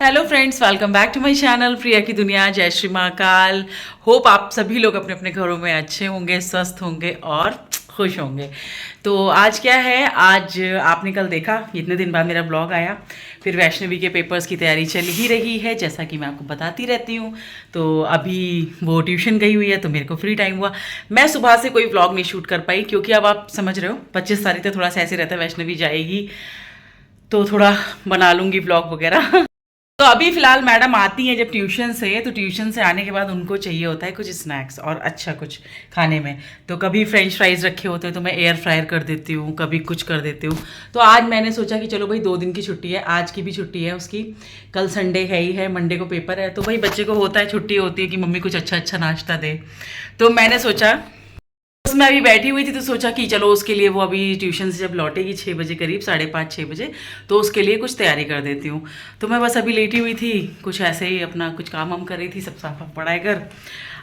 Hello friends, welcome back to my channel Priya की दुनिया। जय श्री महाकाल। होप आप सभी लोग अपने अपने घरों में अच्छे होंगे, स्वस्थ होंगे और खुश होंगे। तो आज क्या है, आज आपने कल देखा इतने दिन बाद मेरा ब्लॉग आया। फिर वैष्णवी के पेपर्स की तैयारी चल ही रही है, जैसा कि मैं आपको बताती रहती हूँ। तो अभी वो ट्यूशन गई हुई है तो मेरे को फ्री टाइम हुआ। मैं सुबह से कोई ब्लॉग नहीं शूट कर पाई क्योंकि अब आप समझ रहे हो 25 तारीख तक थोड़ा सा ऐसे रहता है, वैष्णवी जाएगी तो थोड़ा बना लूँगी ब्लॉग वगैरह। तो अभी फिलहाल मैडम आती हैं जब ट्यूशन से, तो ट्यूशन से आने के बाद उनको चाहिए होता है कुछ स्नैक्स और अच्छा कुछ खाने में। तो कभी फ्रेंच फ्राइज रखे होते हैं तो मैं एयर फ्रायर कर देती हूँ, कभी कुछ कर देती हूँ। तो आज मैंने सोचा कि चलो भाई 2 दिन की छुट्टी है, आज की भी छुट्टी है उसकी, कल संडे है ही है, मंडे को पेपर है। तो भाई बच्चे को होता है, छुट्टी होती है कि मम्मी कुछ अच्छा अच्छा नाश्ता दे। तो मैंने सोचा, मैं अभी बैठी हुई थी तो सोचा कि चलो उसके लिए, वो अभी ट्यूशन से जब लौटेगी 6 बजे करीब, 5:30-6 बजे, तो उसके लिए कुछ तैयारी कर देती हूँ। तो मैं बस अभी लेटी हुई थी, कुछ ऐसे ही अपना कुछ काम वाम कर रही थी, सब साफ पढ़ाई कर।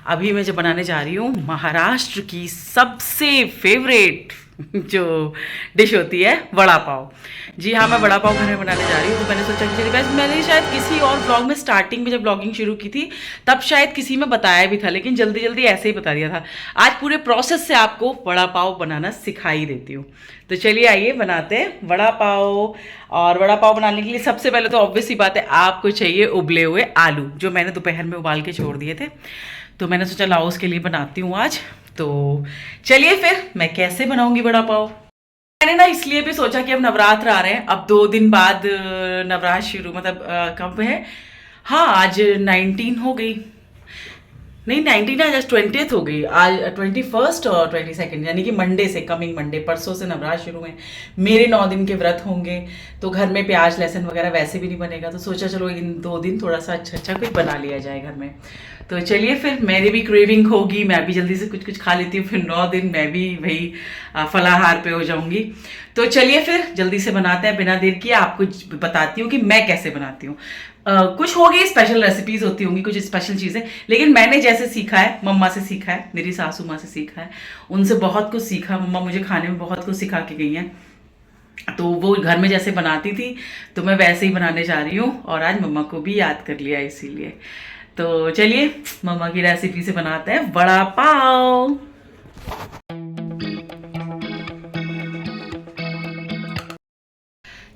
अभी मैं जब बनाने जा रही हूँ महाराष्ट्र की सबसे फेवरेट जो डिश होती है, वड़ा पाव। जी हाँ, मैं वड़ा पाव घर में बनाने जा रही हूँ। तो मैंने सोचा कि चलिए, वैसे मैंने शायद किसी और ब्लॉग में स्टार्टिंग में जब ब्लॉगिंग शुरू की थी तब शायद किसी में बताया भी था, लेकिन जल्दी जल्दी ऐसे ही बता दिया था। आज पूरे प्रोसेस से आपको वड़ा पाव बनाना सिखा ही देती हूँ। तो चलिए आइए बनाते हैं वड़ा पाव। और वड़ा पाव बनाने के लिए सबसे पहले तो ऑब्वियस सी बात है, आपको चाहिए उबले हुए आलू, जो मैंने दोपहर में उबाल के छोड़ दिए थे। तो मैंने सोचा लाओ उसके लिए बनाती हूँ आज। तो चलिए फिर मैं कैसे बनाऊंगी वड़ा पाव। मैंने ना इसलिए भी सोचा कि अब नवरात्र आ रहे हैं, अब 2 दिन बाद नवरात्र शुरू, मतलब कब है, हाँ आज 19 हो गई, नहीं 19 आज 20th हो गई, आज 21st और 22nd, यानी कि मंडे से, कमिंग मंडे, परसों से नवरात्र शुरू है। मेरे 9 दिन के व्रत होंगे, तो घर में प्याज लहसुन वगैरह वैसे भी नहीं बनेगा। तो सोचा चलो इन 2 दिन थोड़ा सा अच्छा अच्छा कुछ बना लिया जाए घर में। तो चलिए फिर, मेरी भी क्रेविंग होगी, मैं भी जल्दी से कुछ कुछ खा लेती हूँ, फिर 9 दिन मैं भी वही फलाहार पे हो जाऊंगी। तो चलिए फिर जल्दी से बनाते हैं, बिना देर किए आपको बताती हूँ कि मैं कैसे बनाती हूँ। कुछ होगी स्पेशल रेसिपीज होती होंगी, कुछ स्पेशल चीज़ें, लेकिन मैंने जैसे सीखा है, मम्मा से सीखा है, मेरी सासू माँ से सीखा है, उनसे बहुत कुछ सीखा। मम्मा मुझे खाने में बहुत कुछ सिखा के गई हैं, तो वो घर में जैसे बनाती थी तो मैं वैसे ही बनाने जा रही हूँ। और आज मम्मा को भी याद कर लिया इसीलिए। तो चलिए मम्मा की रेसिपी से बनाते हैं वड़ा पाव।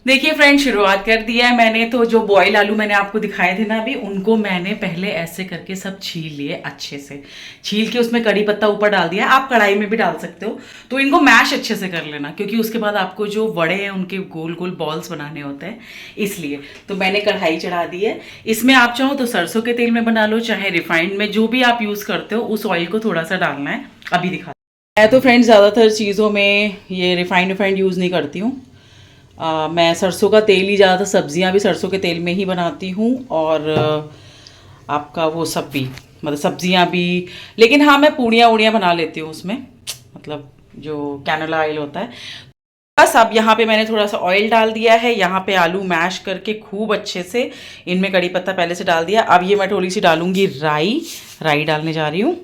देखिए फ्रेंड, शुरुआत कर दिया है मैंने। तो जो बॉयल आलू मैंने आपको दिखाए थे ना अभी, उनको मैंने पहले ऐसे करके सब छील लिए, अच्छे से छील के उसमें कड़ी पत्ता ऊपर डाल दिया। आप कढ़ाई में भी डाल सकते हो। तो इनको मैश अच्छे से कर लेना, क्योंकि उसके बाद आपको जो वड़े हैं उनके गोल गोल बॉल्स बनाने होते हैं, इसलिए। तो मैंने कढ़ाई चढ़ा दी है। इसमें आप चाहो तो सरसों के तेल में बना लो, चाहे रिफाइंड में, जो भी आप यूज़ करते हो उस ऑयल को थोड़ा सा डालना है। अभी दिखा, मैं तो फ्रेंड ज़्यादातर चीज़ों में ये रिफाइंड यूज़ नहीं करती हूँ। मैं सरसों का तेल ही ज़्यादातर, सब्जियां भी सरसों के तेल में ही बनाती हूँ, और आपका वो सब भी, मतलब सब्जियां भी। लेकिन हाँ, मैं पूड़ियाँ उड़ियाँ बना लेती हूँ उसमें, मतलब जो कैनोला ऑयल होता है। बस अब यहाँ पे मैंने थोड़ा सा ऑयल डाल दिया है, यहाँ पे आलू मैश करके खूब अच्छे से, इनमें कड़ी पत्ता पहले से डाल दिया। अब ये मैं थोड़ी सी डालूंगी राई, राई डालने जा रही हूँ।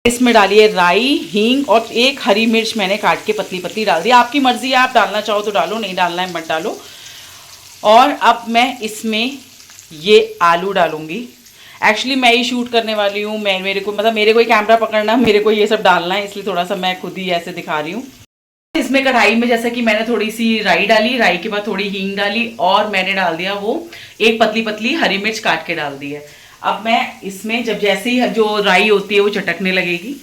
इसमें डालिए राई, हींग, और एक हरी मिर्च मैंने काट के पतली पतली डाल दी। आपकी मर्जी है, आप डालना चाहो तो डालो, नहीं डालना है मत डालो। और अब मैं इसमें ये आलू डालूंगी। एक्चुअली मैं ही शूट करने वाली हूँ, मैं, मेरे को ही कैमरा पकड़ना, मेरे को ये सब डालना है, इसलिए थोड़ा सा मैं खुद ही ऐसे दिखा रही हूँ। इसमें कढ़ाई में जैसा कि मैंने थोड़ी सी राई डाली, राई के बाद थोड़ी हींग डाली, और मैंने डाल दिया वो एक पतली पतली हरी मिर्च काट के डाल दी है। अब मैं इसमें, जब जैसे ही जो राई होती है वो चटकने लगेगी,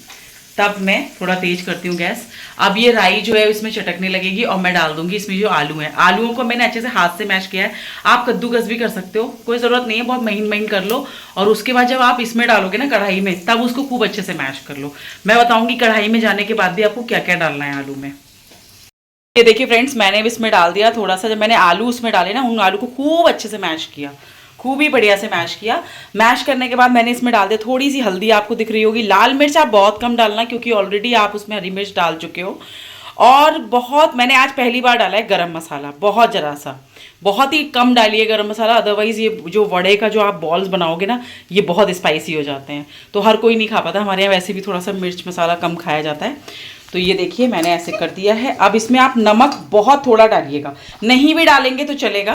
तब मैं थोड़ा तेज करती हूँ गैस। अब ये राई जो है इसमें चटकने लगेगी, और मैं डाल दूंगी इसमें जो आलू है। आलूओं को मैंने अच्छे से हाथ से मैश किया है, आप कद्दूकस भी कर सकते हो, कोई ज़रूरत नहीं है, बहुत महीन महीन कर लो। और उसके बाद जब आप इसमें डालोगे ना कढ़ाई में, तब उसको खूब अच्छे से मैश कर लो। मैं बताऊंगी कढ़ाई में जाने के बाद भी आपको क्या क्या डालना है आलू में। ये देखिए फ्रेंड्स, मैंने भी इसमें डाल दिया थोड़ा सा। जब मैंने आलू उसमें डाले ना, उन आलू को खूब अच्छे से मैश किया, खूब ही बढ़िया से मैश किया। मैश करने के बाद मैंने इसमें डाल दिया थोड़ी सी हल्दी, आपको दिख रही होगी। लाल मिर्च आप बहुत कम डालना, क्योंकि ऑलरेडी आप उसमें हरी मिर्च डाल चुके हो। और बहुत, मैंने आज पहली बार डाला है गरम मसाला, बहुत ज़रा सा, बहुत ही कम डालिए गरम मसाला, अदरवाइज़ ये जो वड़े का जो आप बॉल्स बनाओगे ना, ये बहुत स्पाइसी हो जाते हैं, तो हर कोई नहीं खा पाता। हमारे यहाँ वैसे भी थोड़ा सा मिर्च मसाला कम खाया जाता है। तो ये देखिए मैंने ऐसे कर दिया है। अब इसमें आप नमक बहुत थोड़ा डालिएगा, नहीं भी डालेंगे तो चलेगा।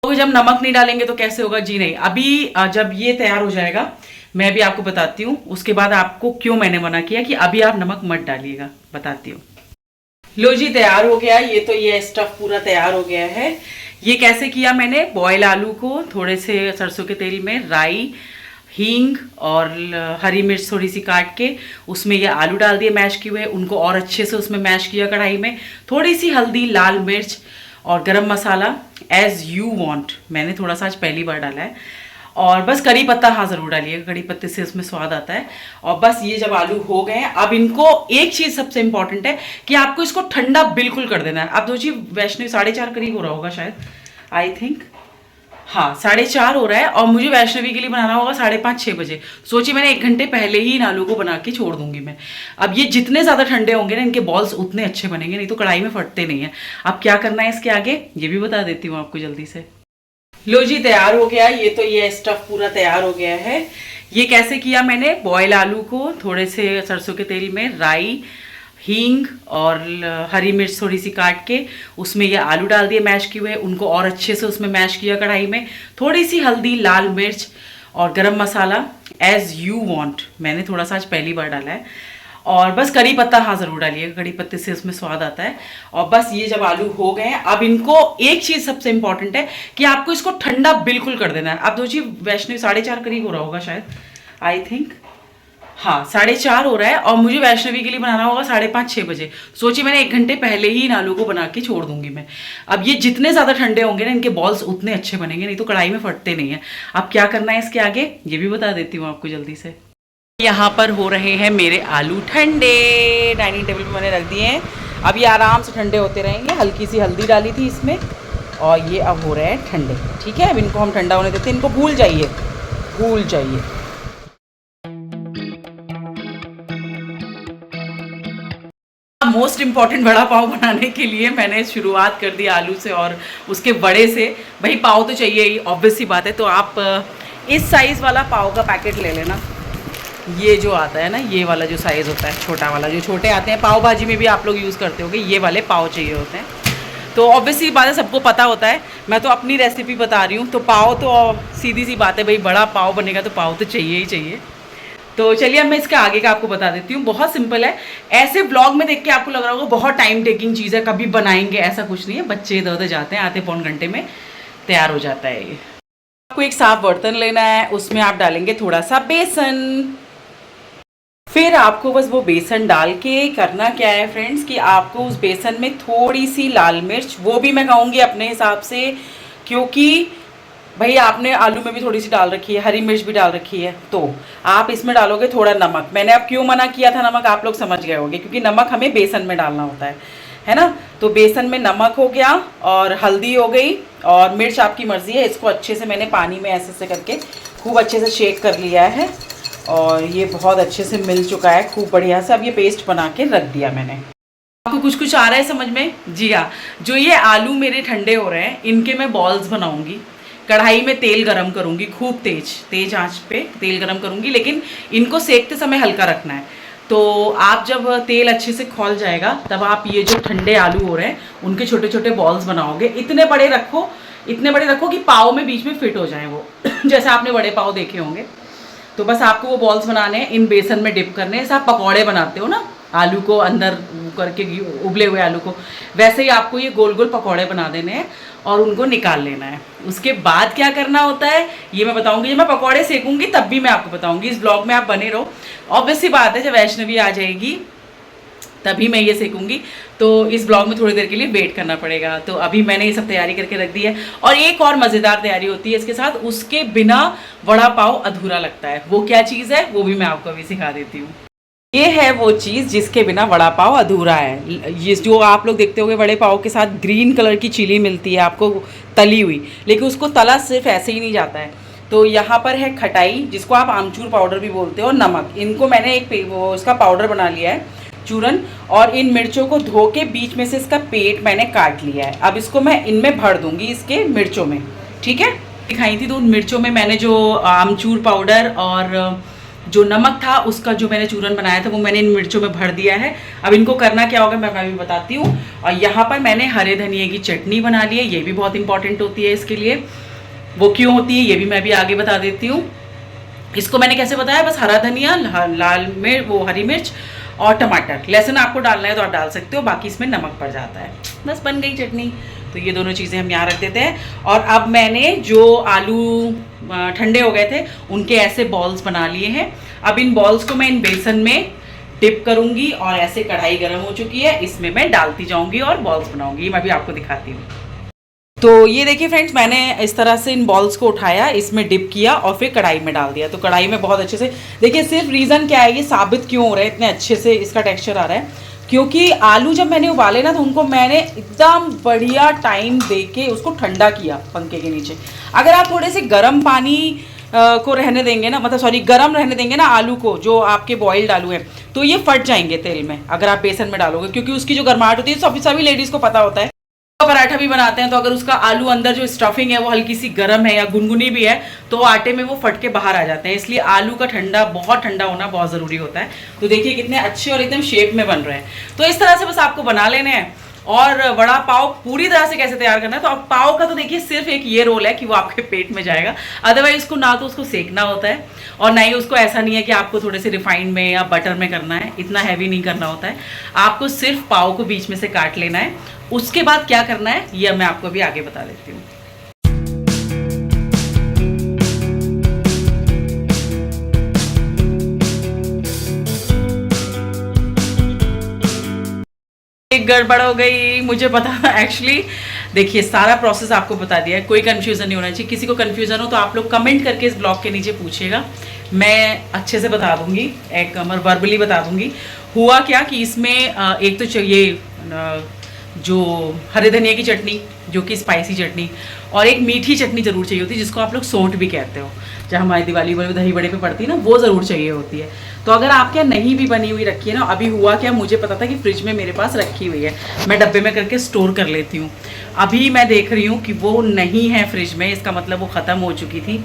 तो जब नमक नहीं डालेंगे तो कैसे होगा जी? नहीं, अभी जब ये तैयार हो जाएगा मैं भी आपको बताती हूँ, उसके बाद आपको क्यों मैंने मना किया कि अभी आप नमक मत डालिएगा, बताती हूँ। लो जी, तैयार हो गया ये। तो ये स्टफ पूरा तैयार हो गया है। ये कैसे किया मैंने? बॉयल आलू को थोड़े से सरसों के तेल में राई, हींग और हरी मिर्च थोड़ी सी काट के उसमें ये आलू डाल दिए मैश किए हुए, उनको और अच्छे से उसमें मैश किया कढ़ाई में। थोड़ी सी हल्दी, लाल मिर्च और गरम मसाला एज यू वांट, मैंने थोड़ा सा आज पहली बार डाला है। और बस करी पत्ता हाँ ज़रूर डालिएगा, करी पत्ते से उसमें स्वाद आता है। और बस ये जब आलू हो गए हैं, अब इनको एक चीज़ सबसे इंपॉर्टेंट है कि आपको इसको ठंडा बिल्कुल कर देना है। अब सोचिए वैष्णवी 4:30 करीब हो रहा होगा शायद, आई थिंक, हाँ 4:30 हो रहा है और मुझे वैष्णवी के लिए बनाना होगा 5:30-6 बजे। सोचिए मैंने 1 घंटे पहले ही इन आलू को बना के छोड़ दूंगी मैं। अब ये जितने ज़्यादा ठंडे होंगे ना, इनके बॉल्स उतने अच्छे बनेंगे, नहीं तो कढ़ाई में फटते नहीं है। अब क्या करना है इसके आगे ये भी बता देती हूँ आपको जल्दी से। लो जी, तैयार हो गया ये। तो ये स्टफ पूरा तैयार हो गया है। ये कैसे किया मैंने? बॉयल आलू को थोड़े से सरसों के तेल में राई, हींग और हरी मिर्च थोड़ी सी काट के उसमें ये आलू डाल दिए मैश किए हुए, उनको और अच्छे से उसमें मैश किया कढ़ाई में। थोड़ी सी हल्दी, लाल मिर्च और गरम मसाला एज यू वांट, मैंने थोड़ा सा आज पहली बार डाला है। और बस करी पत्ता हाँ ज़रूर डालिएगा, करी पत्ते से उसमें स्वाद आता है। और बस ये जब आलू हो गए हैं, अब इनको एक चीज़ सबसे इंपॉर्टेंट है कि आपको इसको ठंडा बिल्कुल कर देना है। अब सोचिए वैष्णवी 4:30 करीब हो रहा होगा शायद, आई थिंक, हाँ 4:30 हो रहा है और मुझे वैष्णवी के लिए बनाना होगा 5:30-6 बजे। सोचिए मैंने 1 घंटे पहले ही इन आलू को बना के छोड़ दूंगी मैं। अब ये जितने ज़्यादा ठंडे होंगे ना, इनके बॉल्स उतने अच्छे बनेंगे, नहीं तो कढ़ाई में फटते नहीं है। अब क्या करना है इसके आगे ये भी बता देती हूँ आपको जल्दी से। यहाँ पर हो रहे हैं मेरे आलू ठंडे, डाइनिंग टेबल पे मैंने रख दिए हैं। अब ये आराम से ठंडे होते रहेंगे। हल्की सी हल्दी डाली थी इसमें और ये अब हो रहे हैं ठंडे। ठीक है, अब इनको हम ठंडा होने देते हैं। इनको भूल जाइए, भूल जाइए। मोस्ट इम्पॉर्टेंट वड़ा पाव बनाने के लिए मैंने शुरुआत कर दी आलू से और उसके बड़े से। भाई पाव तो चाहिए ही, ऑब्वियस सी बात है। तो आप इस साइज़ वाला पाव का पैकेट ले लेना। ये जो आता है ना, ये वाला जो साइज़ होता है, छोटा वाला, जो छोटे आते हैं पाव भाजी में भी आप लोग यूज़ करते होगे, ये वाले पाव चाहिए होते हैं। तो ऑब्वियसली बात है, सबको पता होता है, मैं तो अपनी रेसिपी बता रही हूँ। तो पाव तो सीधी सी बात है, भाई बड़ा पाव बनेगा तो पाव तो चाहिए ही चाहिए। तो चलिए अब मैं इसके आगे का आपको बता देती हूँ। बहुत सिंपल है। ऐसे ब्लॉग में देख के आपको लग रहा होगा बहुत टाइम टेकिंग चीज़ है, कभी बनाएंगे, ऐसा कुछ नहीं है। बच्चे इधर उधर जाते हैं, आते पौन घंटे में तैयार हो जाता है ये। आपको एक साफ बर्तन लेना है, उसमें आप डालेंगे थोड़ा सा बेसन। फिर आपको बस वो बेसन डाल के करना क्या है फ्रेंड्स, कि आपको उस बेसन में थोड़ी सी लाल मिर्च, वो भी मैं कहूँगी अपने हिसाब से, क्योंकि भाई आपने आलू में भी थोड़ी सी डाल रखी है, हरी मिर्च भी डाल रखी है, तो आप इसमें डालोगे थोड़ा नमक। मैंने अब क्यों मना किया था नमक, आप लोग समझ गए होंगे, क्योंकि नमक हमें बेसन में डालना होता है ना। तो बेसन में नमक हो गया और हल्दी हो गई और मिर्च आपकी मर्ज़ी है। इसको अच्छे से मैंने पानी में ऐसे ऐसे करके खूब अच्छे से शेक कर लिया है और ये बहुत अच्छे से मिल चुका है खूब बढ़िया से। अब ये पेस्ट बना के रख दिया मैंने। आपको कुछ कुछ आ रहा है समझ में? जी हाँ। जो ये आलू मेरे ठंडे हो रहे हैं, इनके मैं बॉल्स बनाऊंगी। कढ़ाई में तेल गरम करूंगी, खूब तेज आंच पे तेल गरम करूंगी, लेकिन इनको सेकते समय हल्का रखना है। तो आप जब तेल अच्छे से खौल जाएगा, तब आप ये जो ठंडे आलू हो रहे हैं उनके छोटे छोटे बॉल्स बनाओगे। इतने बड़े रखो कि पाव में बीच में फिट हो जाए वो जैसे आपने बड़े पाव देखे होंगे। तो बस आपको वो बॉल्स बनाने हैं, इन बेसन में डिप करने हैं। जैसे आप पकौड़े बनाते हो ना, आलू को अंदर करके, उबले हुए आलू को, वैसे ही आपको ये गोल गोल पकौड़े बना देने हैं और उनको निकाल लेना है। उसके बाद क्या करना होता है ये मैं बताऊंगी। जब मैं पकौड़े सेकूंगी तब भी मैं आपको बताऊंगी। इस ब्लॉग में आप बने रहो। ऑब्वियस सी बात है, जब वैष्णवी आ जाएगी तभी मैं ये सेकूंगी, तो इस ब्लॉग में थोड़ी देर के लिए वेट करना पड़ेगा। तो अभी मैंने ये सब तैयारी करके रख दी है। और एक और मज़ेदार तैयारी होती है इसके साथ, उसके बिना वड़ा पाव अधूरा लगता है। वो क्या चीज़ है वो भी मैं आपको अभी सिखा देती हूँ। ये है वो चीज़ जिसके बिना वड़ा पाव अधूरा है। ये जो आप लोग देखते होंगे बड़े पाव के साथ ग्रीन कलर की चिली मिलती है आपको तली हुई, लेकिन उसको तला सिर्फ ऐसे ही नहीं जाता है। तो यहाँ पर है खटाई, जिसको आप आमचूर पाउडर भी बोलते हो, और नमक। इनको मैंने इसका पाउडर बना लिया है, चूरन। और इन मिर्चों को धो के बीच में से इसका पेट मैंने काट लिया है। अब इसको मैं इनमें भर दूंगी, इसके मिर्चों में। ठीक है, दिखाई थी तो उन मिर्चों में मैंने जो आमचूर पाउडर और जो नमक था उसका जो मैंने चूरन बनाया था वो मैंने इन मिर्चों में भर दिया है। अब इनको करना क्या होगा मैं भी बताती हूँ। और यहाँ पर मैंने हरे धनिए की चटनी बना ली है, ये भी बहुत इंपॉर्टेंट होती है इसके लिए। वो क्यों होती है ये भी मैं भी आगे बता देती हूँ। इसको मैंने कैसे बताया, बस हरा धनिया, लाल मिर्च, वो हरी मिर्च और टमाटर, लहसुन आपको डालना है तो आप डाल सकते हो, बाकी इसमें नमक पड़ जाता है, बस बन गई चटनी। तो ये दोनों चीज़ें हम यहाँ रख देते हैं। और अब मैंने जो आलू ठंडे हो गए थे उनके ऐसे बॉल्स बना लिए हैं। अब इन बॉल्स को मैं इन बेसन में डिप करूँगी और ऐसे कढ़ाई गर्म हो चुकी है, इसमें मैं डालती जाऊँगी और बॉल्स बनाऊँगी। मैं भी आपको दिखाती हूँ। तो ये देखिए फ्रेंड्स, मैंने इस तरह से इन बॉल्स को उठाया, इसमें डिप किया और फिर कढ़ाई में डाल दिया। तो कढ़ाई में बहुत अच्छे से देखिए, सिर्फ रीज़न क्या है ये साबित क्यों हो रहा है, इतने अच्छे से इसका टेक्सचर आ रहा है, क्योंकि आलू जब मैंने उबाले ना तो उनको मैंने एकदम बढ़िया टाइम दे के उसको ठंडा किया पंखे के नीचे। अगर आप थोड़े से गर्म पानी को रहने देंगे ना, मतलब सॉरी गर्म रहने देंगे ना आलू को, जो आपके बॉइल्ड आलू हैं, तो ये फट जाएंगे तेल में अगर आप बेसन में डालोगे, क्योंकि उसकी जो गर्माहट होती है सभी लेडीज़ को पता होता है। पराठा भी बनाते हैं तो अगर उसका आलू अंदर जो स्टफिंग है वो हल्की सी गर्म है या गुनगुनी भी है तो आटे में वो फट के बाहर आ जाते हैं। इसलिए आलू का बहुत ठंडा होना बहुत ज़रूरी होता है। तो देखिए कितने अच्छे और एकदम शेप में बन रहे हैं। तो इस तरह से बस आपको बना लेने हैं। और वड़ा पाव पूरी तरह से कैसे तैयार करना है, तो अब पाव का तो देखिए सिर्फ एक ये रोल है कि वो आपके पेट में जाएगा, अदरवाइज उसको ना तो उसको सेकना होता है और ना ही उसको ऐसा नहीं है कि आपको थोड़े से रिफाइंड में या बटर में करना है, इतना हैवी नहीं करना होता है। आपको सिर्फ पाव को बीच में से काट लेना है। उसके बाद क्या करना है ये मैं आपको भी आगे बता देती हूँ। एक गड़बड़ हो गई, मुझे पता एक्चुअली देखिए सारा प्रोसेस आपको बता दिया है, कोई कंफ्यूजन नहीं होना चाहिए। किसी को कंफ्यूजन हो तो आप लोग कमेंट करके इस ब्लॉग के नीचे पूछिएगा, मैं अच्छे से बता दूंगी, एक वर्बली बता दूंगी। हुआ क्या कि इसमें एक तो चाहिए जो हरे धनिया की चटनी जो कि स्पाइसी चटनी, और एक मीठी चटनी ज़रूर चाहिए होती है जिसको आप लोग सौंठ भी कहते हो, जहाँ हमारी दिवाली में दही बड़े पे पड़ती है ना, वो ज़रूर चाहिए होती है। तो अगर आपके यहाँ नहीं भी बनी हुई रखी है ना, अभी हुआ क्या, मुझे पता था कि फ्रिज में मेरे पास रखी हुई है, मैं डब्बे में करके स्टोर कर लेती हूँ। अभी मैं देख रही हूँ कि वो नहीं है फ्रिज में, इसका मतलब वो ख़त्म हो चुकी थी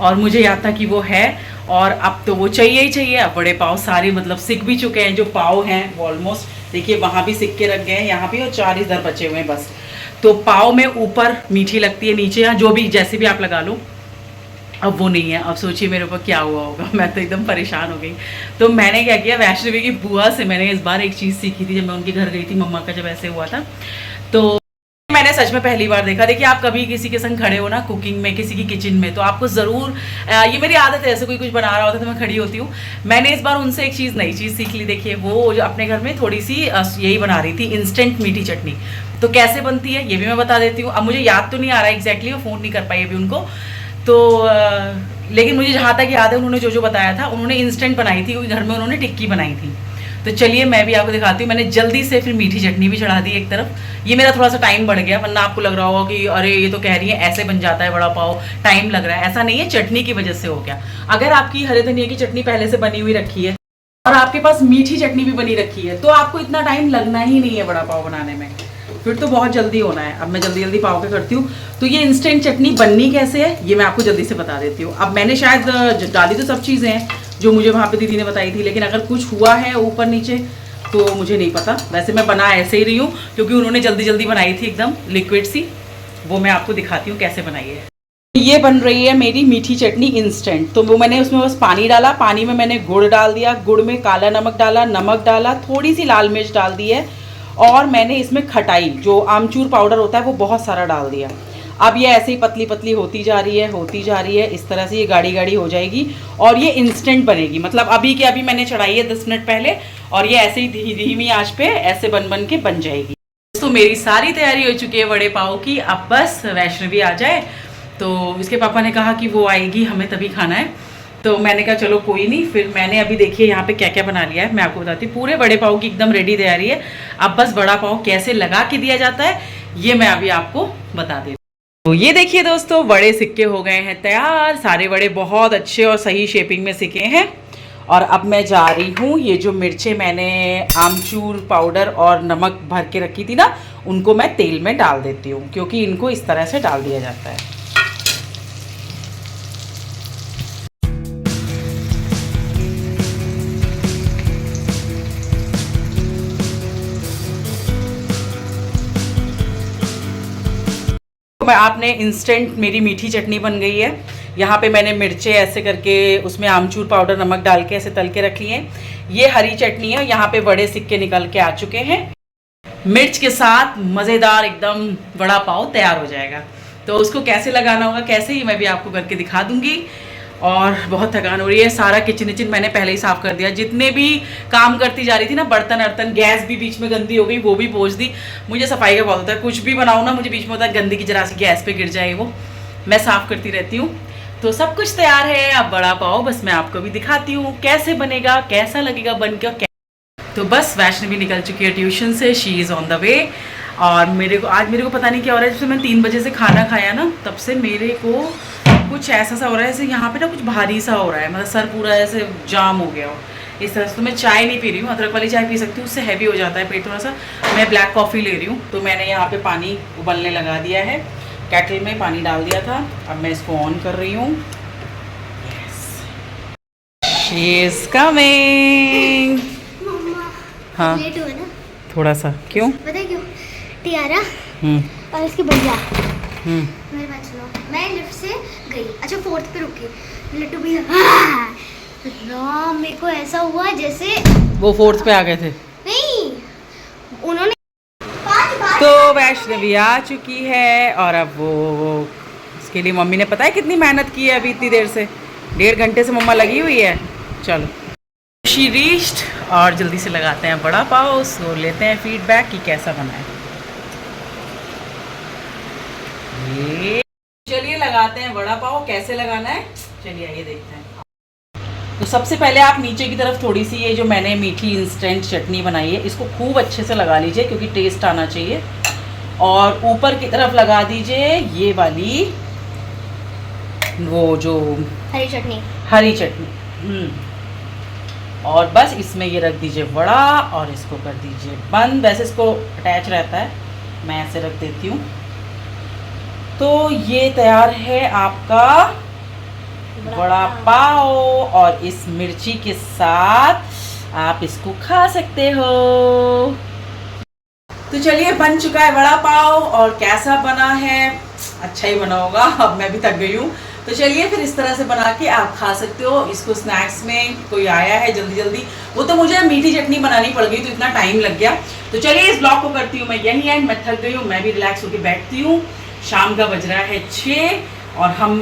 और मुझे याद था कि वो है, और अब तो वो चाहिए ही चाहिए। अब बड़े पाव सारे मतलब सिक भी चुके हैं, जो पाव हैं वो ऑलमोस्ट देखिए वहाँ भी सिक के रख गए हैं, यहाँ भी, और 4 इधर बचे हुए हैं बस। तो पाव में ऊपर मीठी लगती है, नीचे यहाँ जो भी जैसे भी आप लगा लो, अब वो नहीं है। अब सोचिए मेरे ऊपर क्या हुआ होगा, मैं तो एकदम परेशान हो गई। तो मैंने क्या किया, वैष्णवी की बुआ से मैंने इस बार एक चीज़ सीखी थी जब मैं उनके घर गई थी, मम्मा का जब ऐसे हुआ था। तो मैंने सच में पहली बार देखा। देखिए आप कभी किसी के संग खड़े हो ना कुकिंग में, किसी की किचन में, तो आपको ज़रूर, ये मेरी आदत है, ऐसे कोई कुछ बना रहा होता है तो मैं खड़ी होती हूँ। मैंने इस बार उनसे एक चीज़, नई चीज़ सीख ली। देखिए वो जो अपने घर में थोड़ी सी यही बना रही थी, इंस्टेंट मीठी चटनी। तो कैसे बनती है ये भी मैं बता देती हूँ। अब मुझे याद तो नहीं आ रहा है एग्जैक्टली, वो फ़ोन नहीं कर पाई अभी उनको, तो लेकिन मुझे जहाँ तक याद है उन्होंने जो बताया था, उन्होंने इंस्टेंट बनाई थी, क्योंकि घर में उन्होंने टिक्की बनाई थी। तो चलिए मैं भी आपको दिखाती हूँ। मैंने जल्दी से फिर मीठी चटनी भी चढ़ा दी एक तरफ। ये मेरा थोड़ा सा टाइम बढ़ गया, वरना आपको लग रहा होगा कि अरे ये तो कह रही है ऐसे बन जाता है वड़ा पाव, टाइम लग रहा है। ऐसा नहीं है, चटनी की वजह से हो गया। अगर आपकी हरे धनिया की चटनी पहले से बनी हुई रखी है और आपके पास मीठी चटनी भी बनी रखी है, तो आपको इतना टाइम लगना ही नहीं है वड़ा पाव बनाने में, फिर तो बहुत जल्दी होना है। अब मैं जल्दी जल्दी पाव के करती हूँ। तो ये इंस्टेंट चटनी बननी कैसे है ये मैं आपको जल्दी से बता देती हूँ। अब मैंने शायद डाली तो सब चीज़ें हैं जो मुझे वहाँ पे दीदी ने बताई थी, लेकिन अगर कुछ हुआ है ऊपर नीचे तो मुझे नहीं पता। वैसे मैं बना ऐसे ही रही हूँ क्योंकि उन्होंने जल्दी जल्दी बनाई थी एकदम लिक्विड सी। वो मैं आपको दिखाती हूँ कैसे बनाई है। ये बन रही है मेरी मीठी चटनी इंस्टेंट। तो वो मैंने उसमें बस पानी डाला, पानी में मैंने गुड़ डाल दिया, गुड़ में काला नमक डाला, नमक डाला, थोड़ी सी लाल मिर्च डाल दी है, और मैंने इसमें खटाई जो आमचूर पाउडर होता है वो बहुत सारा डाल दिया। अब ये ऐसे ही पतली पतली होती जा रही है, होती जा रही है, इस तरह से ये गाढ़ी गाढ़ी हो जाएगी और ये इंस्टेंट बनेगी। मतलब अभी के अभी मैंने चढ़ाई है 10 मिनट पहले, और ये ऐसे ही धीमी आंच पे ऐसे बन के बन जाएगी। तो मेरी सारी तैयारी हो चुकी है वड़े पाव की। अब बस वैष्णवी आ जाए, तो इसके पापा ने कहा कि वो आएगी हमें तभी खाना है, तो मैंने कहा चलो कोई नहीं। फिर मैंने अभी देखिए यहाँ पे क्या क्या बना लिया है मैं आपको बताती हूँ। पूरे बड़े पाव की एकदम रेडी तैयारी है। अब बस बड़ा पाव कैसे लगा के दिया जाता है ये मैं अभी आपको बता देती हूँ। तो ये देखिए दोस्तों, बड़े सिक्के हो गए हैं तैयार। सारे बड़े बहुत अच्छे और सही शेपिंग में सिके हैं। और अब मैं जा रही हूँ, ये जो मिर्चें मैंने आमचूर पाउडर और नमक भर के रखी थी ना, उनको मैं तेल में डाल देती हूँ, क्योंकि इनको इस तरह से डाल दिया जाता है। मैं आपने इंस्टेंट मेरी मीठी चटनी बन गई है। यहाँ पे मैंने मिर्चें ऐसे करके उसमें आमचूर पाउडर नमक डाल के ऐसे तल के रखी हैं। ये हरी चटनी है। यहाँ पे बड़े सिक्के निकल के आ चुके हैं। मिर्च के साथ मज़ेदार एकदम वड़ा पाव तैयार हो जाएगा। तो उसको कैसे लगाना होगा कैसे ही मैं भी आपको करके दिखा दूंगी। और बहुत थकान हो रही है। सारा किचन विचन मैंने पहले ही साफ़ कर दिया। जितने भी काम करती जा रही थी ना, बर्तन अर्तन, गैस भी बीच में गंदी हो गई, वो भी पोंछ दी। मुझे सफाई का बहुत होता है। कुछ भी बनाऊँ ना, मुझे बीच में होता है गंदगी जरा सी गैस पे गिर जाए, वो मैं साफ़ करती रहती हूँ। तो सब कुछ तैयार है। अब वड़ा पाव बस मैं आपको भी दिखाती हूँ कैसे बनेगा, कैसा लगेगा बन के। तो बस वैष्णवी निकल चुकी है ट्यूशन से, she is on the way. और मेरे को पता नहीं क्या हो रहा है। जब से मैं 3 बजे से खाना खाया ना, तब से मेरे को कुछ ऐसा सा हो रहा है, जैसे यहाँ पे ना कुछ भारी सा हो रहा है, मतलब सर पूरा ऐसे जाम हो गया हो इस तरह से। तो मैं चाय नहीं पी रही हूँ, अदरक वाली चाय पी सकती हूँ, उससे हैवी हो जाता है पेट थोड़ा सा। मैं ब्लैक कॉफ़ी ले रही हूँ। तो मैंने यहाँ पे पानी उबलने लगा दिया है, केटल में पानी डाल दिया था। अब मैं इसको ऑन कर रही हूँ। She is coming. हाँ लेट हुआ ना थोड़ा सा। क्यों? पता है क्यों? टियारा और इसके भैया मेरे पास सुनो। मैं लिफ्ट से गई, अच्छा 4th पे रुकी। लट्टू भैया राम, मेरे को ऐसा हुआ जैसे वो 4th पे आ गए थे। नहीं, उन्होंने तो वैष्णवी आ चुकी है। और अब वो उसके लिए मम्मी ने पता है कितनी मेहनत की है अभी इतनी देर से। 1.5 घंटे से मम्मा लगी हुई है। चलो शी रीच्ड। और जल्दी से लगाते हैं वड़ा पाव। सो लेते हैं फीडबैक कि कैसा बना है। ये चलिए लगाते हैं वड़ा पाव। कैसे लगाना है चलिए आइए देखते हैं। तो सबसे पहले आप नीचे की तरफ थोड़ी सी ये जो मैंने मीठी इंस्टेंट चटनी बनाई है, इसको खूब अच्छे से लगा लीजिए क्योंकि टेस्ट आना चाहिए। और ऊपर की तरफ लगा दीजिए ये वाली वो जो हरी चटनी। और बस इसमें ये रख दीजिए वड़ा और इसको कर दीजिए बंद। वैसे इसको अटैच रहता है, मैं ऐसे रख देती हूँ। तो ये तैयार है आपका वड़ा पाव। और इस मिर्ची के साथ आप इसको खा सकते हो। तो चलिए बन चुका है वड़ा पाव। और कैसा बना है? अच्छा ही बना होगा। अब मैं भी थक गई हूँ। तो चलिए फिर इस तरह से बना के आप खा सकते हो इसको। स्नैक्स में कोई आया है जल्दी जल्दी, वो तो मुझे मीठी चटनी बनानी पड़ गई तो इतना टाइम लग गया। तो चलिए इस ब्लॉग को करती हूँ मैं यही एंड। मैं थक गई हूँ, मैं भी रिलैक्स होकर बैठती हूँ। शाम का बज रहा है 6 और हम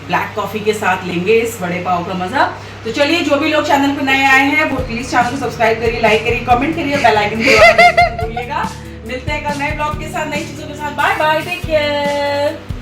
ब्लैक कॉफ़ी के साथ लेंगे इस वड़े पाव का मज़ा। तो चलिए जो भी लोग चैनल पर नए आए हैं वो प्लीज़ चैनल को सब्सक्राइब करिए, लाइक करिए, कमेंट करिए, बेल आइकन को भूलिएगा। मिलते हैं कल नए ब्लॉग के साथ, नई चीज़ों के साथ। Bye bye, take care.